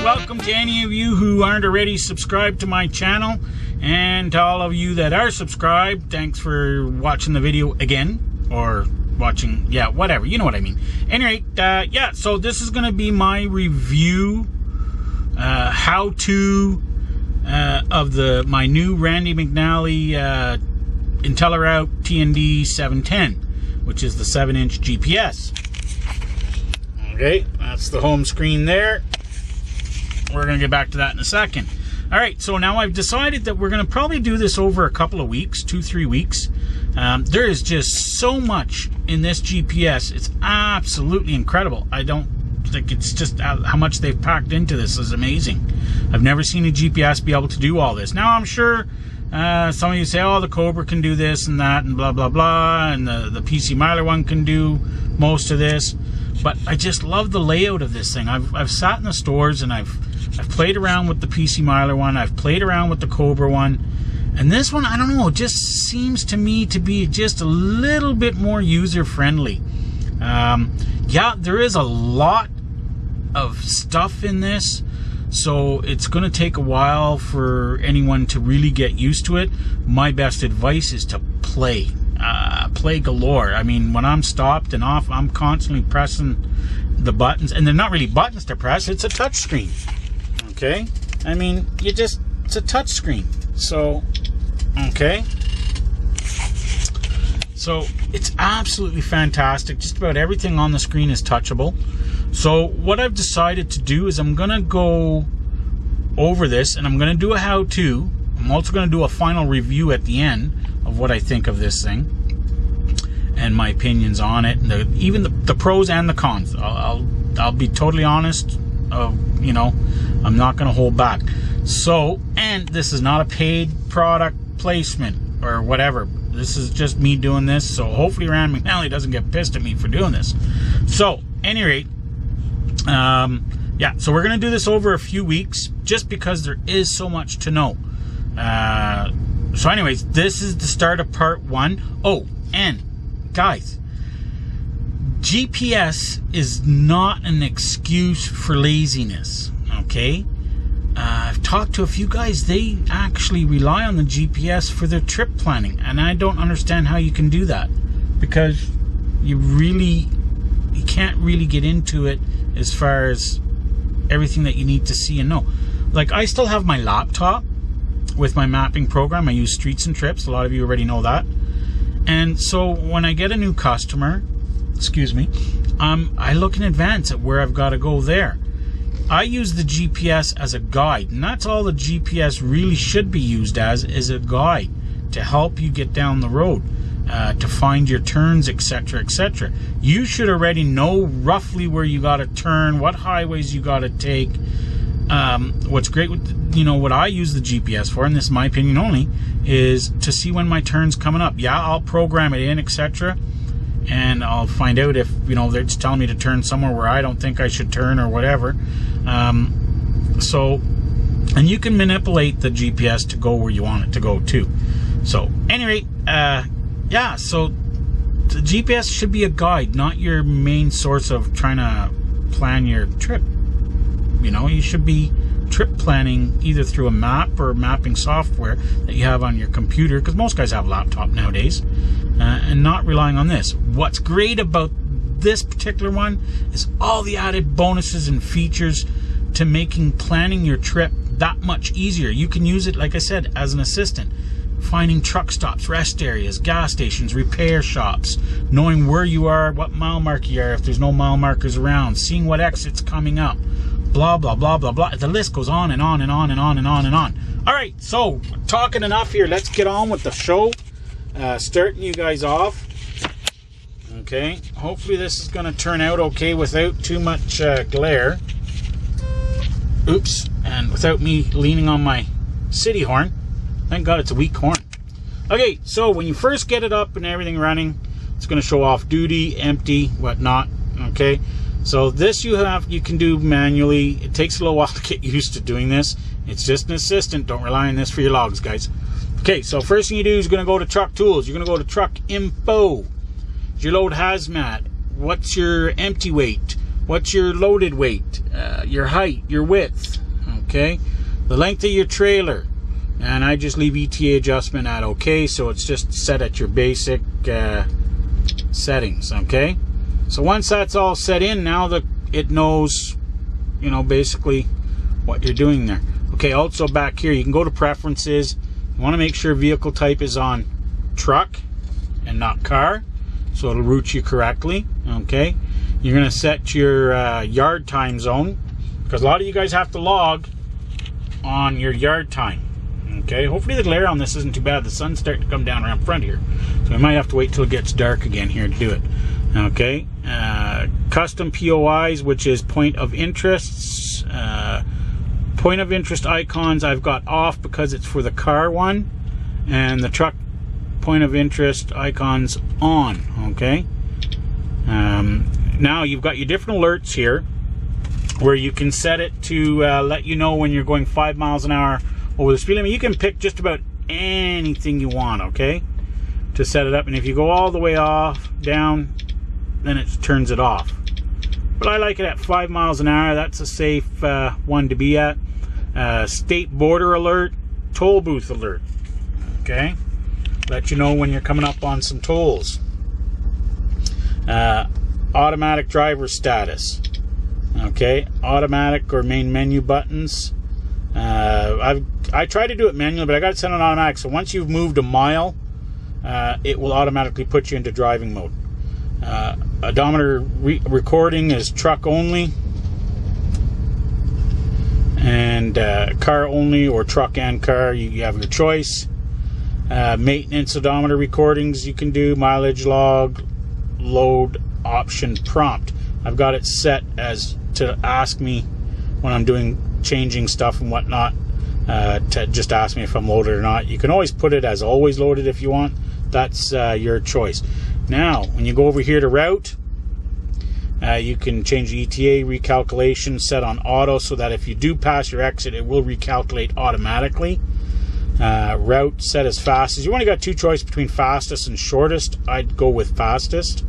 welcome to any of you who aren't already subscribed to my channel, and to all of you that are subscribed, thanks for watching the video again, or watching, yeah, whatever, you know what I mean. Anyway, yeah, so this is going to be my review, how-to of my new Randy McNally Inteliroute TND 710, which is the 7-inch GPS. Okay, that's the home screen there. We're going to get back to that in a second. All right, so now I've decided that we're going to probably do this over a couple of weeks, 2-3 weeks. There is just so much in this GPS. It's absolutely incredible. I don't think it's just how much they've packed into this is amazing. I've never seen a GPS be able to do all this. Now, I'm sure some of you say, oh, the Cobra can do this and that and blah, blah, blah, and the PC Miler one can do most of this. But I just love the layout of this thing. I've sat in the stores and I've played around with the PC Miler one. I've played around with the Cobra one. And this one, I don't know, it just seems to me to be just a little bit more user-friendly. Yeah, there is a lot of stuff in this, so it's going to take a while for anyone to really get used to it. My best advice is to play. Play galore. I mean, when I'm stopped and off, I'm constantly pressing the buttons, and they're not really buttons to press, it's a touch screen. Okay? I mean, it's a touch screen. So, okay. So, it's absolutely fantastic. Just about everything on the screen is touchable. So, what I've decided to do is I'm going to go over this, and I'm going to do a how-to. I'm also going to do a final review at the end of what I think of this thing and my opinions on it, and even the pros and the cons. I'll be totally honest. You know, I'm not going to hold back. So, and this is not a paid product placement or whatever. This is just me doing this. So hopefully Rand McNally doesn't get pissed at me for doing this. So, any rate, yeah. So we're going to do this over a few weeks, just because there is so much to know. So anyways, this is the start of part 1. Oh, and guys, GPS is not an excuse for laziness, okay? I've talked to a few guys, they actually rely on the GPS for their trip planning, and I don't understand how you can do that, because you can't really get into it as far as everything that you need to see and know. Like, I still have my laptop with my mapping program. I use Streets and Trips. A lot of you already know that. And so when I get a new customer, excuse me, I look in advance at where I've got to go there. I use the GPS as a guide, and that's all the GPS really should be used as, is a guide to help you get down the road, to find your turns, etc., etc. You should already know roughly where you got to turn, what highways you got to take. What's great with, you know, what I use the GPS for, and this is my opinion only, is to see when my turn's coming up. Yeah, I'll program it in, etc., and I'll find out if, you know, they're just telling me to turn somewhere where I don't think I should turn or whatever. So, and you can manipulate the GPS to go where you want it to go too. So, anyway, yeah, so the GPS should be a guide, not your main source of trying to plan your trip. You know, you should be trip planning either through a map or mapping software that you have on your computer, because most guys have a laptop nowadays, and not relying on this. What's great about this particular one is all the added bonuses and features to making planning your trip that much easier. You can use it, like I said, as an assistant. Finding truck stops, rest areas, gas stations, repair shops, knowing where you are, what mile marker you are if there's no mile markers around, seeing what exit's coming up, blah, blah, blah, blah, blah. The list goes on and on and on and on and on and on. All right, so talking enough here. Let's get on with the show. Starting you guys off. Okay, hopefully this is going to turn out okay without too much glare. Oops, and without me leaning on my city horn. Thank God it's a weak horn. Okay, so when you first get it up and everything running, it's going to show off duty, empty, whatnot. Okay, so this you can do manually. It takes a little while to get used to doing this. It's just an assistant. Don't rely on this for your logs, guys. Okay, so first thing you do is going to go to truck tools. You're going to go to truck info. Your load hazmat. What's your empty weight? What's your loaded weight, your height, your width, okay? The length of your trailer. And I just leave ETA adjustment at okay, so it's just set at your basic settings, okay? So once that's all set in, now it knows, you know, basically what you're doing there. Okay, also back here, you can go to preferences. You want to make sure vehicle type is on truck and not car, so it'll route you correctly, okay? You're going to set your yard time zone, because a lot of you guys have to log on your yard time, okay? Hopefully the glare on this isn't too bad. The sun's starting to come down around front here, so we might have to wait till it gets dark again here to do it, okay? Custom POIs, which is point of interests. Point of interest icons I've got off because it's for the car one, and the truck point of interest icons on, okay? Now you've got your different alerts here where you can set it to let you know when you're going 5 miles an hour over the speed limit. You can pick just about anything you want, okay, to set it up. And if you go all the way off down, then it turns it off. But I like it at 5 miles an hour. That's a safe one to be at. State border alert, toll booth alert, okay, let you know when you're coming up on some tolls. Automatic driver status, okay, automatic or main menu buttons. I try to do it manually, but I got it set on automatic, so once you've moved a mile, it will automatically put you into driving mode. Odometer recording is truck only, and car only, or truck and car, you have your choice. Maintenance odometer recordings you can do, mileage log, load option prompt. I've got it set as to ask me when I'm doing changing stuff and whatnot, to just ask me if I'm loaded or not. You can always put it as always loaded if you want. That's your choice. Now when you go over here to route, you can change the ETA recalculation, set on auto, so that if you do pass your exit, it will recalculate automatically. Route set as fastest. You only got two choices between fastest and shortest. I'd go with fastest.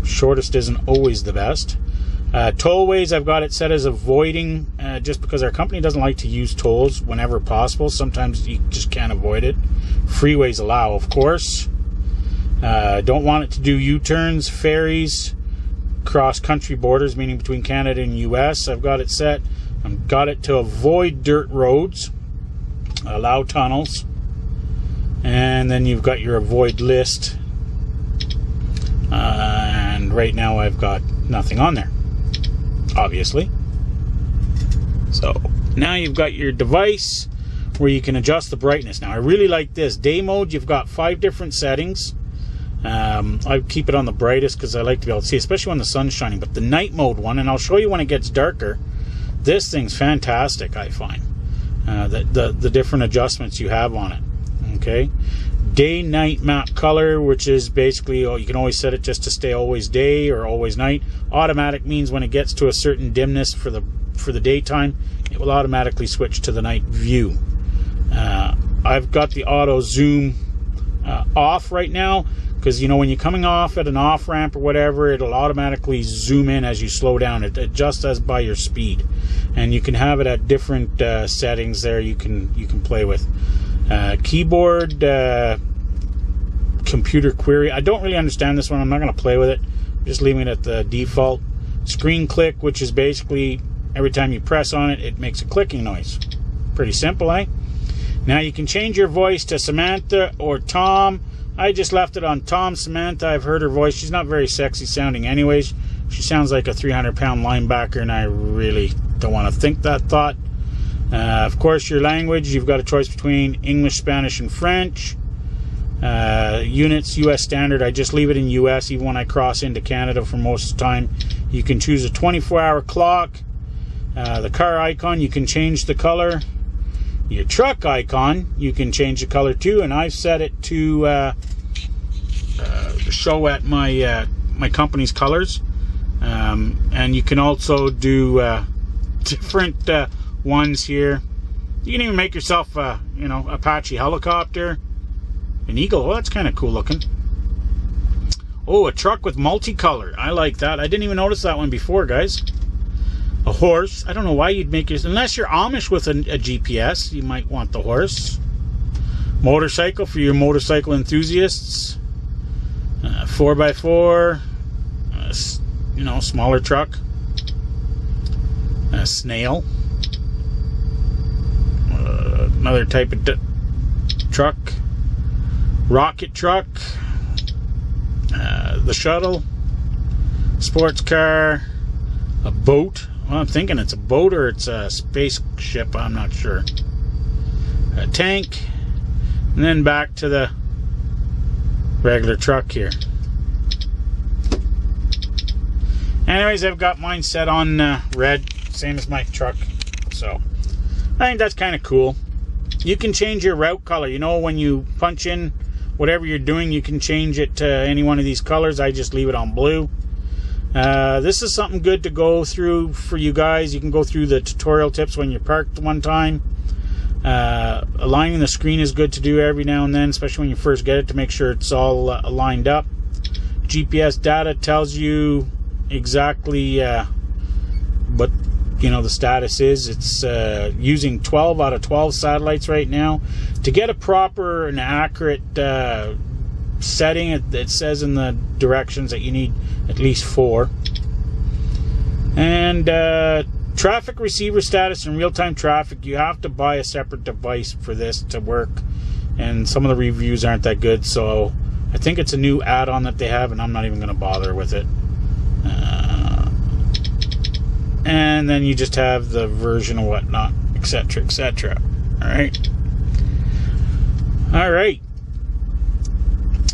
Shortest isn't always the best. Tollways, I've got it set as avoiding, just because our company doesn't like to use tolls whenever possible. Sometimes you just can't avoid it. Freeways allow, of course. Don't want it to do U-turns, ferries, cross-country borders, meaning between Canada and US. I've got it set. I've got it to avoid dirt roads, allow tunnels, and then you've got your avoid list. And right now I've got nothing on there, obviously. So now you've got your device where you can adjust the brightness. Now I really like this. Day mode, you've got 5 different settings. I keep it on the brightest because I like to be able to see, especially when the sun's shining. But the night mode one, and I'll show you when it gets darker, this thing's fantastic, I find. The different adjustments you have on it, okay? Day night map color, which is basically, you can always set it just to stay always day or always night. Automatic means when it gets to a certain dimness for the daytime, it will automatically switch to the night view. I've got the auto zoom off right now, because you know when you're coming off at an off ramp or whatever, it'll automatically zoom in as you slow down. It adjusts as by your speed, and you can have it at different settings there. You can play with keyboard, computer query. I don't really understand this one. I'm not going to play with it. I'm just leaving it at the default. Screen click, which is basically every time you press on it, it makes a clicking noise. Pretty simple, eh? Now you can change your voice to Samantha or Tom. I just left it on Tom. Samantha, I've heard her voice. She's not very sexy sounding anyways. She sounds like a 300-pound linebacker, and I really don't want to think that thought. Of course, your language, you've got a choice between English, Spanish, and French. Units, US standard. I just leave it in US even when I cross into Canada for most of the time. You can choose a 24-hour clock. The car icon, you can change the color. Your truck icon, you can change the color too, and I've set it to show at my my company's colors. And you can also do different ones here. You can even make yourself a Apache helicopter, an eagle. Well, that's kind of cool looking. Oh, a truck with multicolor. I like that. I didn't even notice that one before, guys. A horse. I don't know why you'd make yours, unless you're Amish with a GPS, you might want the horse. Motorcycle for your motorcycle enthusiasts. 4x4. You know, smaller truck. A snail. Another type of truck. Rocket truck. The shuttle. Sports car. A boat. Well, I'm thinking it's a boat or it's a spaceship. I'm not sure. A tank. And then back to the regular truck here. Anyways, I've got mine set on red. Same as my truck. So, I think that's kind of cool. You can change your route color. You know, when you punch in whatever you're doing, you can change it to any one of these colors. I just leave it on blue. This is something good to go through for you guys. You can go through the tutorial tips when you're parked one time. Aligning the screen is good to do every now and then, especially when you first get it, to make sure it's all lined up. GPS data tells you exactly what the status is. It's using 12 out of 12 satellites right now. To get a proper and accurate setting, it says in the directions that you need at least 4. And traffic receiver status and real-time traffic, you have to buy a separate device for this to work, and some of the reviews aren't that good, so I think it's a new add-on that they have, and I'm not even going to bother with it. And then you just have the version and whatnot, etc., etc. Alright,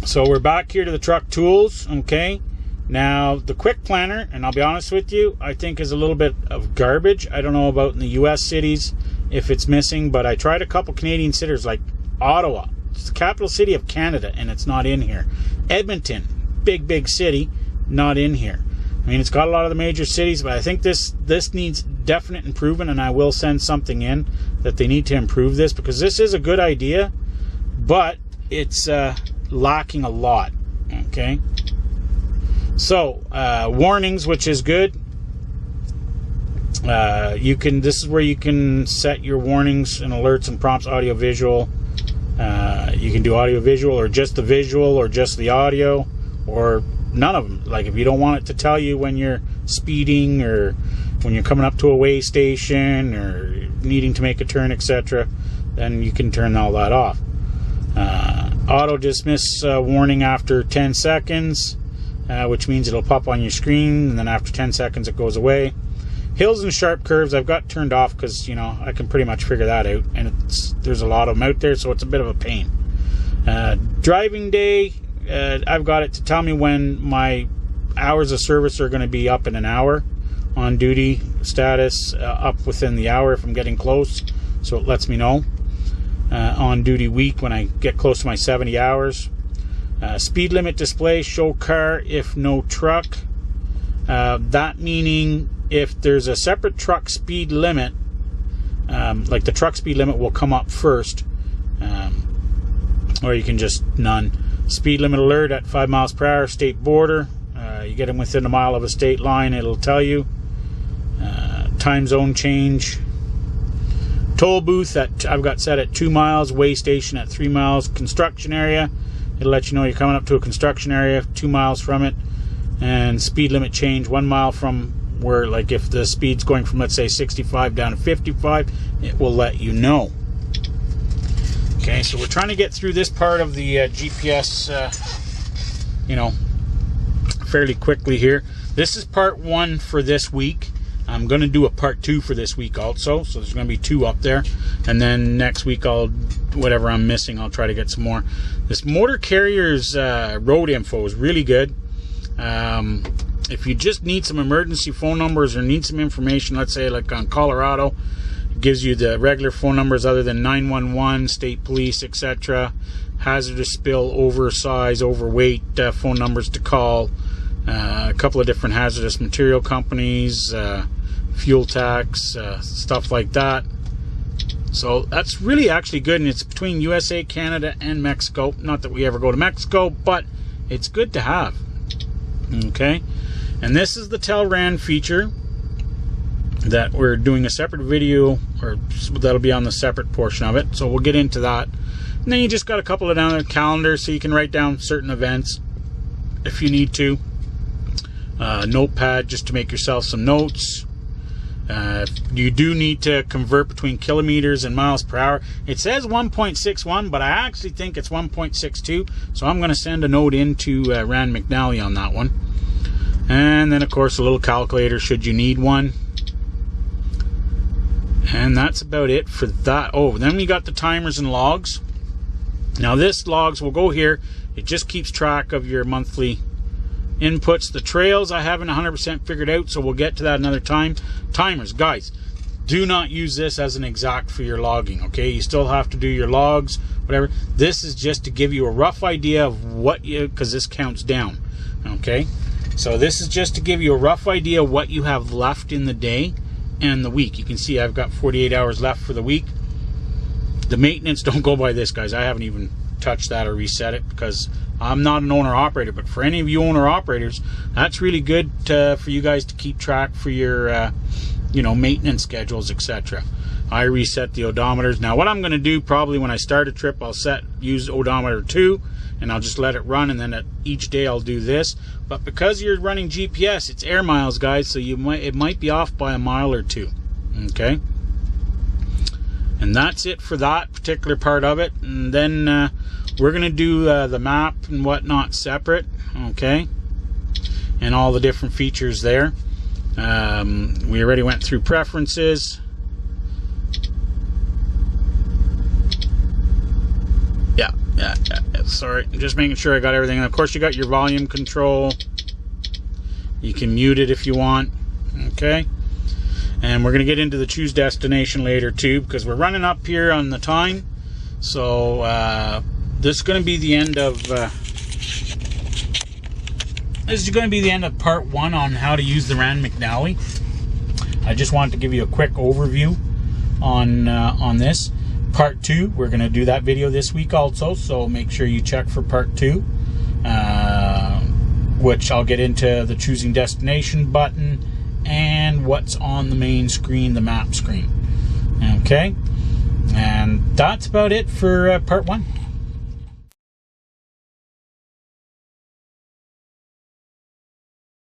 so we're back here to the truck tools. Okay, now the quick planner, and I'll be honest with you, I think is a little bit of garbage. I don't know about in the US cities if it's missing, but I tried a couple Canadian cities like Ottawa. It's the capital city of Canada, and it's not in here. Edmonton, big city, not in here. I mean, it's got a lot of the major cities, but I think this needs definite improvement, and I will send something in that they need to improve this, because this is a good idea, but it's lacking a lot. Okay, so warnings, which is good. This is where you can set your warnings and alerts and prompts, audio visual. You can do audio visual, or just the visual, or just the audio, or none of them. Like if you don't want it to tell you when you're speeding, or when you're coming up to a way station, or needing to make a turn, etc., then you can turn all that off. Auto dismiss warning after 10 seconds, which means it'll pop on your screen, and then after 10 seconds it goes away. Hills and sharp curves I've got turned off because, I can pretty much figure that out, and there's a lot of them out there, so it's a bit of a pain. Driving day, I've got it to tell me when my hours of service are going to be up in an hour. On duty status, up within the hour if I'm getting close, so it lets me know. On duty week when I get close to my 70 hours. Speed limit display, show car if no truck. That meaning if there's a separate truck speed limit, like the truck speed limit will come up first, or you can just none. Speed limit alert at 5 miles per hour, state border. You get them within a mile of a state line, it'll tell you. Time zone change. Toll booth that I've got set at 2 miles, way station at 3 miles, construction area. It'll let you know you're coming up to a construction area 2 miles from it. And speed limit change 1 mile from where, like if the speed's going from, let's say, 65 down to 55, it will let you know. Okay, so we're trying to get through this part of the GPS, fairly quickly here. This is part 1 for this week. I'm going to do a part 2 for this week also, so there's going to be 2 up there. And then next week, whatever I'm missing, I'll try to get some more. This motor carrier's road info is really good. If you just need some emergency phone numbers or need some information, let's say like on Colorado, it gives you the regular phone numbers other than 911, state police, etc. Hazardous spill, oversize, overweight phone numbers to call. A couple of different hazardous material companies, fuel tax, stuff like that. So that's really actually good, and it's between USA, Canada, and Mexico. Not that we ever go to Mexico, but it's good to have. Okay, and this is the Tell Rand feature that we're doing a separate video, or that'll be on the separate portion of it, so we'll get into that. And then you just got a couple of down there calendars, so you can write down certain events if you need to. Notepad just to make yourself some notes. You do need to convert between kilometers and miles per hour. It says 1.61, but I actually think it's 1.62, so I'm going to send a note into Rand McNally on that one. And then of course a little calculator should you need one. And that's about it for that. Oh, then we got the timers and logs. Now this logs will go here. It just keeps track of your monthly inputs. The trails I haven't 100% figured out, so we'll get to that another time. Timers, guys, do not use this as an exact for your logging, okay? You still have to do your logs, whatever. This is just to give you a rough idea of what you, because this counts down, okay? So this is just to give you a rough idea of what you have left in the day and the week. You can see I've got 48 hours left for the week. The maintenance, don't go by this, guys. I haven't even touched that or reset it because I'm not an owner-operator, but for any of you owner-operators, that's really good for you guys to keep track for your, you know, maintenance schedules, etc. I reset the odometers. Now, what I'm going to do probably when I start a trip, I'll use odometer 2, and I'll just let it run, and then at each day I'll do this. But because you're running GPS, it's air miles, guys, so it might be off by a mile or two. Okay, and that's it for that particular part of it. And then we're gonna do the map and whatnot separate, okay, and all the different features there. We already went through preferences. Yeah, sorry, just making sure I got everything. And of course you got your volume control. You can mute it if you want, okay. And we're gonna get into the choose destination later too, because we're running up here on the time. So this is going to be the end of part 1 on how to use the Rand McNally. I just wanted to give you a quick overview on this. Part 2, we're going to do that video this week also, so make sure you check for part 2, which I'll get into the choosing destination button and what's on the main screen, the map screen. Okay, and that's about it for part 1.